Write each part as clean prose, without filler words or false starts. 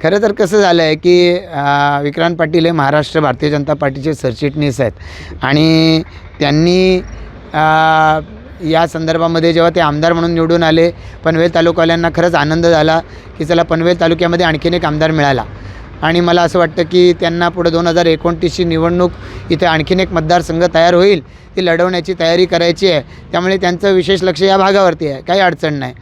खरं तर कसं झालं आहे की विक्रांत पाटील हे महाराष्ट्र भारतीय जनता पार्टीचे सरचिटणीस आहेत आणि त्यांनी या संदर्भामध्ये जेव्हा ते आमदार म्हणून निवडून आले, पनवेल तालुकावाल्यांना खरंच आनंद झाला की चला पनवेल तालुक्यामध्ये आणखीन एक आमदार मिळाला. आणि मला असं वाटतं की त्यांना पुढे 2029ची निवडणूक इथे आणखीन एक मतदारसंघ तयार होईल, ती लढवण्याची तयारी करायची आहे. त्यामुळे त्यांचं विशेष लक्ष या भागावरती आहे, काही अडचण नाही.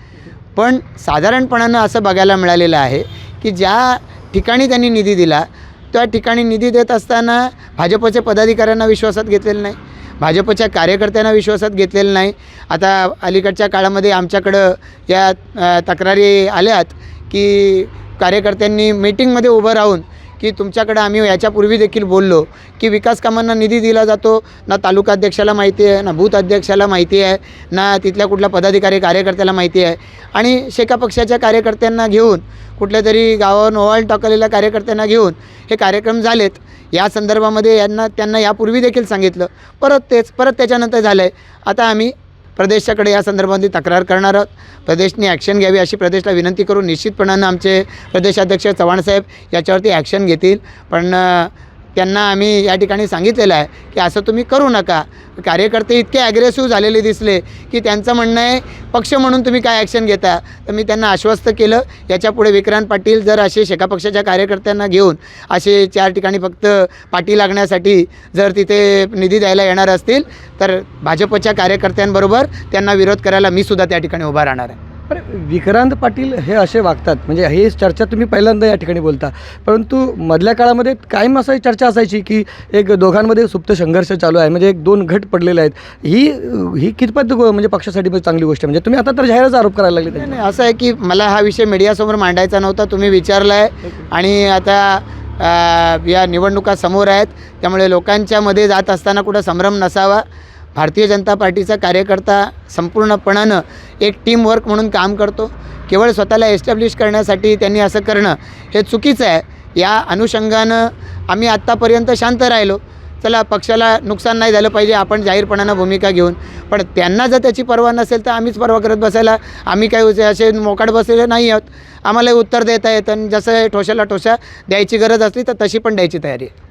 पण साधारणपणानं असं बघायला मिळालेलं आहे की ज्या ठिकाणी त्यांनी निधी दिला त्या ठिकाणी निधी देत असताना भाजपच्या पदाधिकाऱ्यांना विश्वासात घेतलेलं नाही, भाजपच्या कार्यकर्त्यांना विश्वासात घेतलेलं नाही. आता अलीकडच्या काळामध्ये आमच्याकडं या तक्रारी आल्यात की कार्यकर्त्यांनी मीटिंगमध्ये उभं राहून की तुमच्याकडं आम्ही याच्यापूर्वी देखील बोललो की विकास कामांना निधी दिला जातो, ना तालुकाध्यक्षाला माहिती आहे, ना बूथ अध्यक्षाला माहिती आहे, ना तिथल्या कुठल्या पदाधिकारी कार्यकर्त्याला माहिती आहे. आणि शेका पक्षाच्या कार्यकर्त्यांना घेऊन कुठल्या तरी गावावर ओवाळ टाकलेल्या कार्यकर्त्यांना घेऊन हे कार्यक्रम झालेत. या संदर्भामध्ये त्यांना यापूर्वी देखील सांगितलं, परत त्याच्यानंतर झालं आहे. आता आम्ही प्रदेशाकडे या संदर्भामध्ये तक्रार करणार आहोत. प्रदेशने ॲक्शन घ्यावी अशी प्रदेशला विनंती करून निश्चितपणानं आमचे प्रदेशाध्यक्ष चव्हाणसाहेब याच्यावरती ॲक्शन घेतील. पण त्यांना आम्ही या ठिकाणी सांगितलेलं आहे की असं तुम्ही करू नका. कार्यकर्ते इतके ॲग्रेसिव्ह झालेले दिसले की त्यांचं म्हणणं आहे पक्ष म्हणून तुम्ही काय ॲक्शन घेता. तर मी त्यांना आश्वस्त केलं, याच्यापुढे विक्रांत पाटील जर असे शेका पक्षाच्या कार्यकर्त्यांना घेऊन असे 4 ठिकाणी फक्त पाठी लागण्यासाठी जर तिथे निधी द्यायला येणार असतील तर भाजपच्या कार्यकर्त्यांबरोबर त्यांना विरोध करायला मी सुद्धा त्या ठिकाणी उभा राहणार आहे. पण विक्रांत पाटील हे असे वागतात, म्हणजे ही चर्चा तुम्ही पहिल्यांदा या ठिकाणी बोलता, परंतु मधल्या काळामध्ये कायम अशी चर्चा असायची की एक दोघांमध्ये सुप्त संघर्ष चालू आहे, म्हणजे 2 गट पडलेले आहेत. ही कितपत म्हणजे पक्षासाठी चांगली गोष्ट आहे? म्हणजे तुम्ही आता तर जाहीरच आरोप करायला लागले. नाही, असं आहे की मला हा विषय मीडियासमोर मांडायचा नव्हता, तुम्ही विचारला आहे. आणि आता या निवडणुका समोर आहेत, त्यामुळे लोकांच्या मध्ये जात असताना कुठं संभ्रम नसावा. भारतीय जनता पार्टीचा कार्यकर्ता संपूर्णपणानं एक टीमवर्क म्हणून काम करतो. केवळ स्वतःला एस्टॅब्लिश करण्यासाठी त्यांनी असं करणं हे चुकीचं आहे. या अनुषंगानं आम्ही आत्तापर्यंत शांत राहिलो. चला पक्षाला नुकसान नाही झालं पाहिजे आपण जाहीरपणानं भूमिका घेऊन, पण त्यांना जर त्याची पर्वा नसेल तर आम्हीच पर्वा करत बसायला. आम्ही काही असे मोकाट बसलेले नाही आहोत. आम्हाला उत्तर देता येतं, जसं ठोशाला ठोशा द्यायची गरज असली तर तशी पण द्यायची तयारी आहे.